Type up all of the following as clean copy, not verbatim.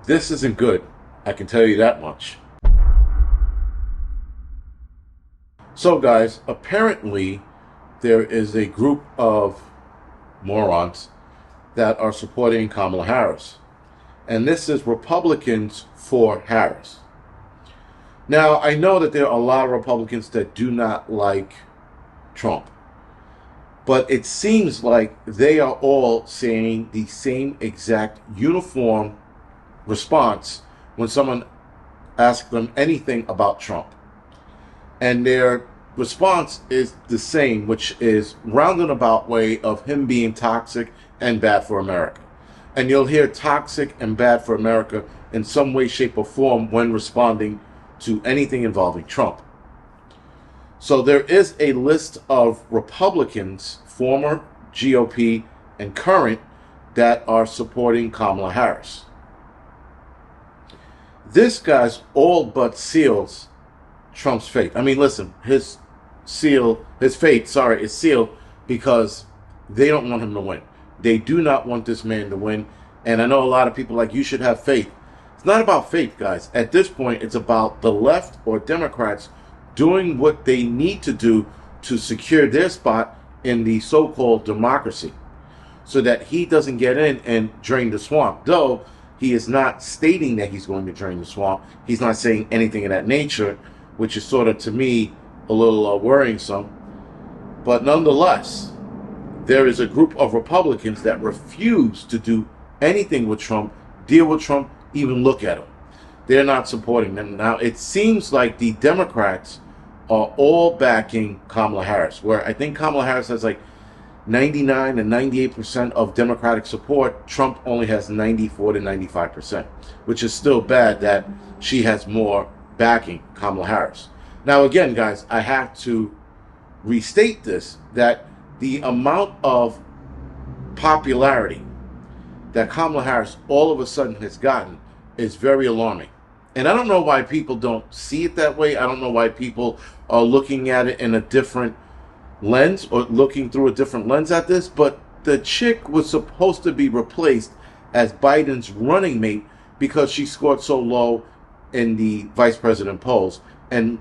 This isn't good. I can tell you that much. So, guys, apparently there is a group of morons that are supporting Kamala Harris. And this is Republicans for Harris. Now, I know that there are a lot of Republicans that do not like Trump. But it seems like they are all saying the same exact uniform response when someone asks them anything about Trump. And their response is the same, which is roundabout way of him being toxic and bad for America. And you'll hear toxic and bad for America in some way, shape, or form when responding to anything involving Trump. So there is a list of Republicans, former GOP and current, that are supporting Kamala Harris. This guy's all but seals Trump's fate. I mean, listen, his fate, is sealed because they don't want him to win. They do not want this man to win. And I know a lot of people are like, you should have faith. It's not about faith, guys. At this point, it's about the left or Democrats doing what they need to do to secure their spot in the so-called democracy so that he doesn't get in and drain the swamp. Though he is not stating that he's going to drain the swamp. He's not saying anything of that nature, which is sort of, to me, a little worrisome. But nonetheless, there is a group of Republicans that refuse to do anything with Trump, deal with Trump, even look at him. They're not supporting them. Now, it seems like the Democrats are all backing Kamala Harris, where I think Kamala Harris has like 99 and 98% of Democratic support. Trump only has 94 to 95%, which is still bad that she has more backing Kamala Harris. Now, again, guys, I have to restate this, that the amount of popularity that Kamala Harris all of a sudden has gotten is very alarming. And I don't know why people don't see it that way. I don't know why people are looking at it in a different lens or looking through a different lens at this. But the chick was supposed to be replaced as Biden's running mate because she scored so low in the vice president polls. And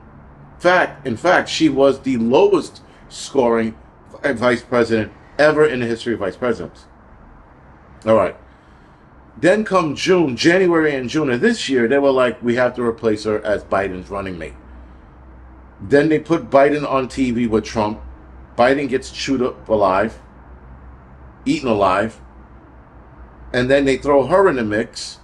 in fact, she was the lowest scoring vice president ever in the history of vice presidents. All right. Then come January and June of this year, they were like, we have to replace her as Biden's running mate. Then they put Biden on TV with Trump. Biden gets chewed up alive, eaten alive. And then they throw her in the mix.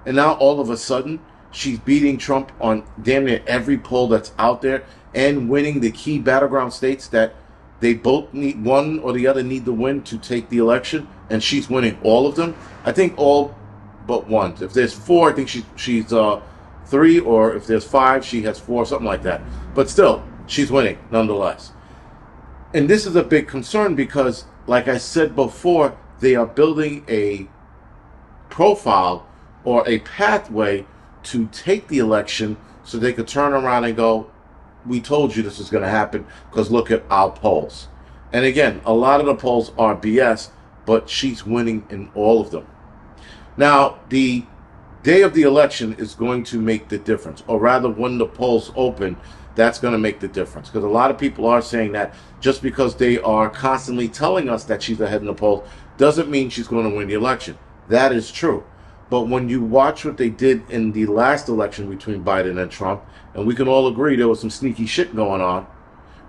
And now all of a sudden, she's beating Trump on damn near every poll that's out there and winning the key battleground states that they both need, one or the other need to win to take the election. And she's winning all of them. I think all but one. If there's four, I think she's three, or if there's five, she has four, something like that. But still, she's winning nonetheless. And this is a big concern because, like I said before, they are building a profile or a pathway to take the election so they could turn around and go, we told you this is going to happen because look at our polls. And again, a lot of the polls are BS, but she's winning in all of them. Now, the day of the election is going to make the difference, or rather when the polls open, that's going to make the difference. Because a lot of people are saying that just because they are constantly telling us that she's ahead in the polls doesn't mean she's going to win the election. That is true. But when you watch what they did in the last election between Biden and Trump, and we can all agree there was some sneaky shit going on,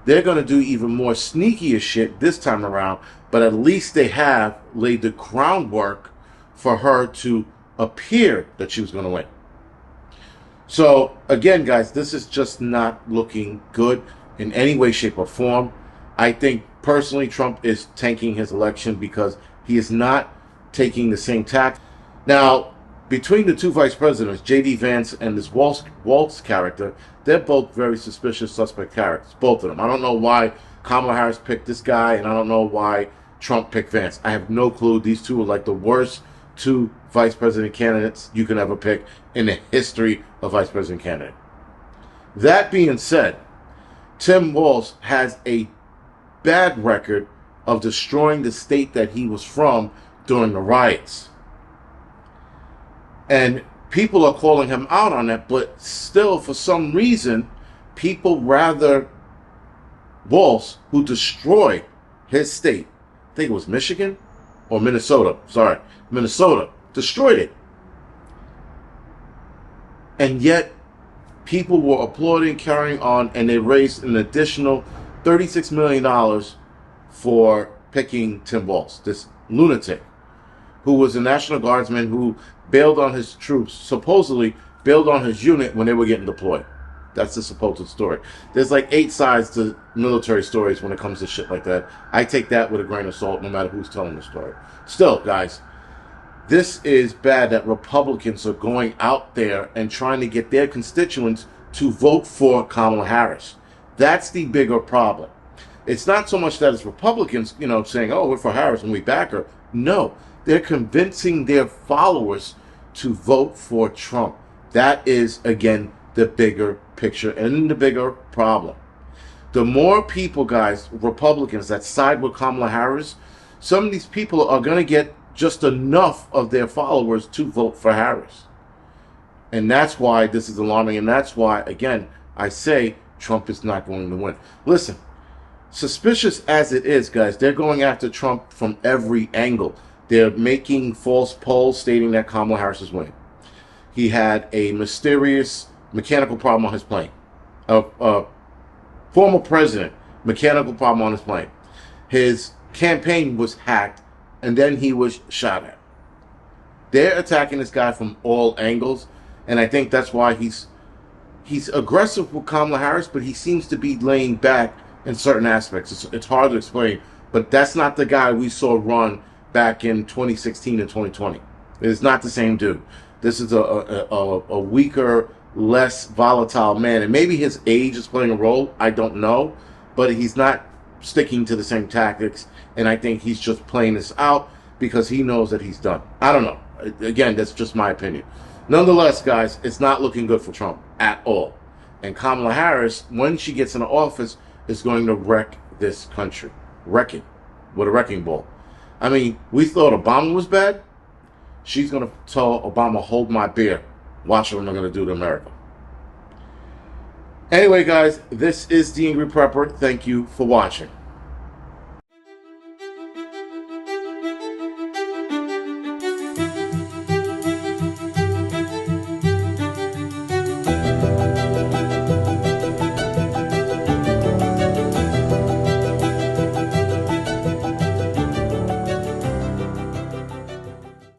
they're going to do even more sneakier shit this time around, but at least they have laid the groundwork for her to appear that she was going to win. So, again, guys, this is just not looking good in any way, shape, or form. I think, personally, Trump is tanking his election because he is not taking the same tack. Now, between the two vice presidents, J.D. Vance and this Waltz character, they're both very suspicious, suspect characters, both of them. I don't know why Kamala Harris picked this guy, and I don't know why Trump picked Vance. I have no clue. These two are like the worst two vice president candidates you can ever pick in the history of vice president candidate. That being said, Tim Walz has a bad record of destroying the state that he was from during the riots. And people are calling him out on that, but still, for some reason, people rather Walz, who destroyed his state, I think it was Michigan or Minnesota, sorry, Minnesota, destroyed it. And yet, people were applauding, carrying on, and they raised an additional $36 million for picking Tim Walz, this lunatic, who was a National Guardsman who bailed on his troops, supposedly bailed on his unit when they were getting deployed. That's the supposed story. There's like 8 sides to military stories when it comes to shit like that. I take that with a grain of salt, no matter who's telling the story. Still, guys, this is bad that Republicans are going out there and trying to get their constituents to vote for Kamala Harris. That's the bigger problem. It's not so much that it's Republicans, saying, oh, we're for Harris and we back her. No, they're convincing their followers to vote for Trump. That is, again, the bigger picture and the bigger problem. The more people, guys, Republicans that side with Kamala Harris, some of these people are going to get just enough of their followers to vote for Harris. And that's why this is alarming. And that's why, again, I say Trump is not going to win. Listen, suspicious as it is, guys, they're going after Trump from every angle. They're making false polls stating that Kamala Harris is winning. He had a mysterious mechanical problem on his plane. A former president, mechanical problem on his plane. His campaign was hacked, and then he was shot at. They're attacking this guy from all angles, and I think that's why he's aggressive with Kamala Harris, but he seems to be laying back in certain aspects. It's hard to explain, but that's not the guy we saw run back in 2016 and 2020. It's not the same dude. This is a weaker, less volatile man, and maybe his age is playing a role. I don't know, but he's not sticking to the same tactics, and I think he's just playing this out because he knows that he's done. I don't know. Again, that's just my opinion. Nonetheless, guys, it's not looking good for Trump at all. And Kamala Harris, when she gets into office, is going to wreck this country. Wreck it with a wrecking ball. I mean, we thought Obama was bad. She's going to tell Obama, hold my beer. Watch what I'm going to do to America. Anyway, guys, this is The Angry Prepper. Thank you for watching.